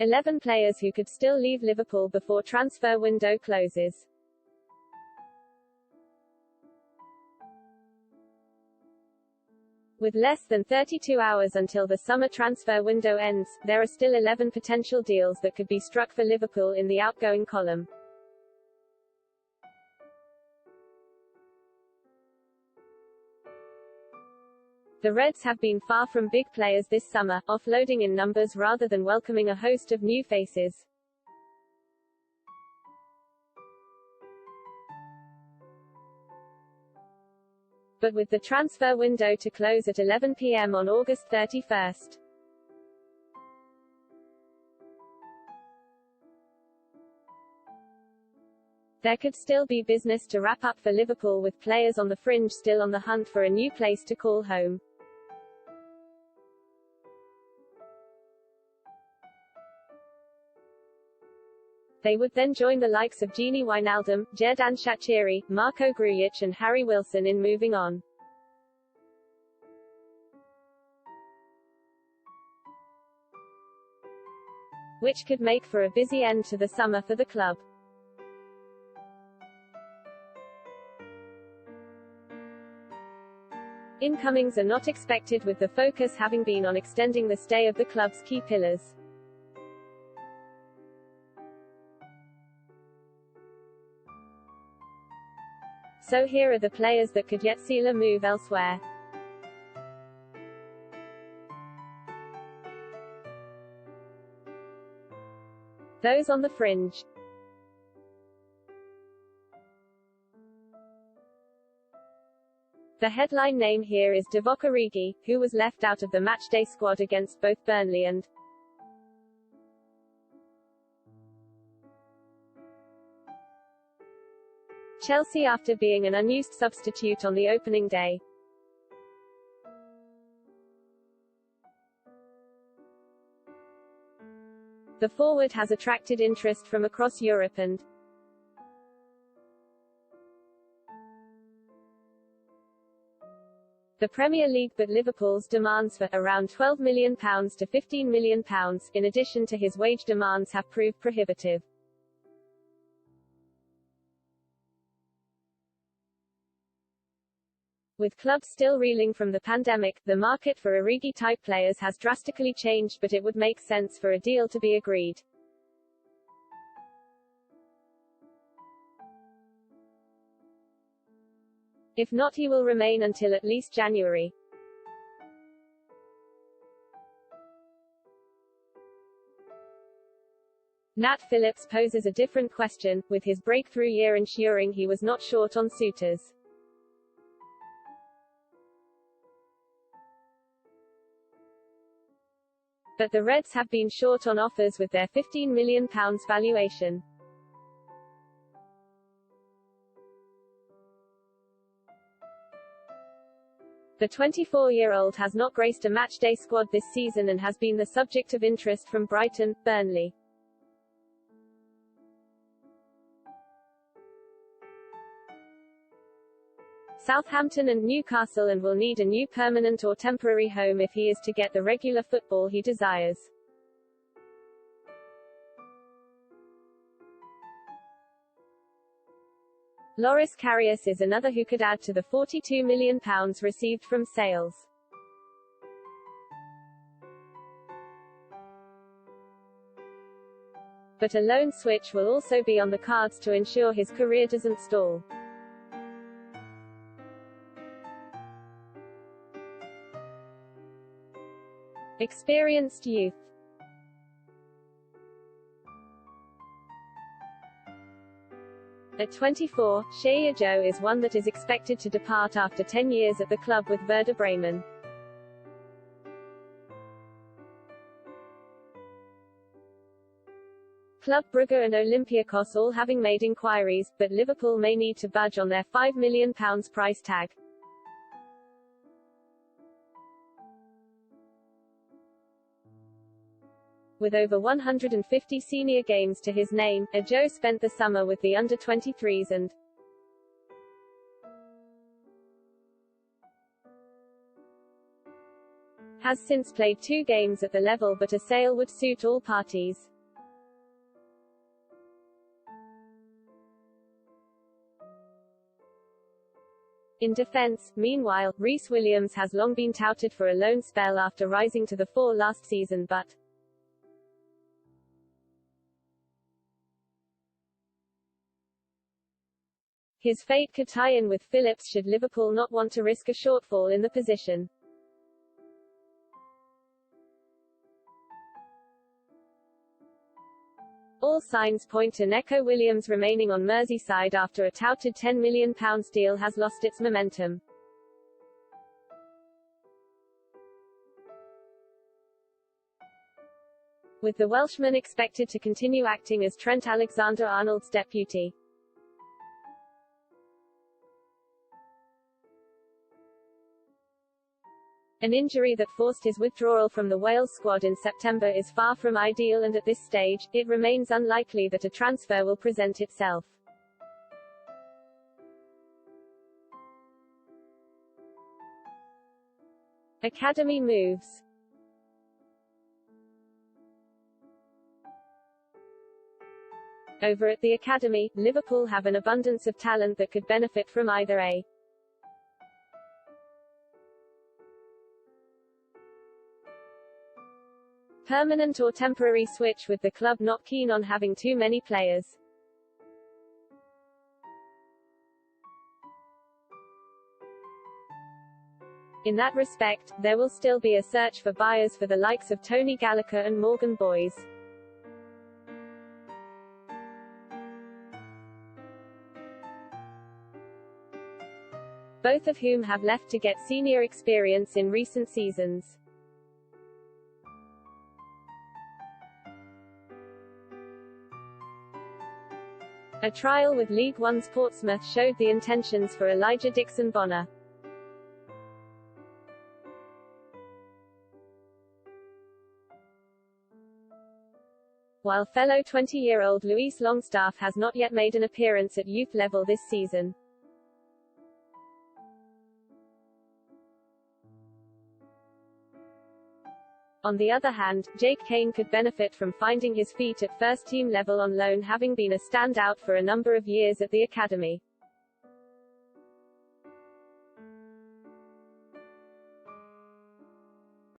11 players who could still leave Liverpool before transfer window closes. With less than 32 hours until the summer transfer window ends, there are still 11 potential deals that could be struck for Liverpool in the outgoing column. The Reds have been far from big players this summer, offloading in numbers rather than welcoming a host of new faces. But with the transfer window to close at 11 p.m. on August 31st, there could still be business to wrap up for Liverpool, with players on the fringe still on the hunt for a new place to call home. They would then join the likes of Gini Wijnaldum, Xherdan Shaqiri, Marco Grujic and Harry Wilson in moving on. Which could make for a busy end to the summer for the club. Incomings are not expected, with the focus having been on extending the stay of the club's key pillars. So here are the players that could yet seal a move elsewhere. Those on the fringe. The headline name here is Divock Origi, who was left out of the matchday squad against both Burnley and Chelsea after being an unused substitute on the opening day. The forward has attracted interest from across Europe and the Premier League, but Liverpool's demands for around £12 million to £15 million, in addition to his wage demands, have proved prohibitive. With clubs still reeling from the pandemic, the market for Origi-type players has drastically changed, but it would make sense for a deal to be agreed. If not, he will remain until at least January. Nat Phillips poses a different question, with his breakthrough year ensuring he was not short on suitors. But the Reds have been short on offers with their £15 million valuation. The 24-year-old has not graced a matchday squad this season and has been the subject of interest from Brighton, Burnley, Southampton and Newcastle, and will need a new permanent or temporary home if he is to get the regular football he desires. Loris Karius is another who could add to the £42 million received from sales. But a loan switch will also be on the cards to ensure his career doesn't stall. Experienced youth. At 24, Shea Joe is one that is expected to depart after 10 years at the club with Werder Bremen. Club Brugge and Olympiacos all having made inquiries, but Liverpool may need to budge on their £5 million price tag. With over 150 senior games to his name, Joe spent the summer with the under-23s and has since played 2 games at the level, but a sale would suit all parties. In defense, meanwhile, Reece Williams has long been touted for a loan spell after rising to the fore last season, but his fate could tie in with Phillips should Liverpool not want to risk a shortfall in the position. All signs point to Neco Williams remaining on Merseyside after a touted £10 million deal has lost its momentum. With the Welshman expected to continue acting as Trent Alexander-Arnold's deputy. An injury that forced his withdrawal from the Wales squad in September is far from ideal, and at this stage, it remains unlikely that a transfer will present itself. Academy moves. Over at the academy, Liverpool have an abundance of talent that could benefit from either a permanent or temporary switch, with the club not keen on having too many players. In that respect, there will still be a search for buyers for the likes of Tony Gallagher and Morgan Boys. Both of whom have left to get senior experience in recent seasons. A trial with League One's Portsmouth showed the intentions for Elijah Dixon-Bonner. While fellow 20-year-old Luis Longstaff has not yet made an appearance at youth level this season. On the other hand, Jake Kane could benefit from finding his feet at first-team level on loan, having been a standout for a number of years at the academy.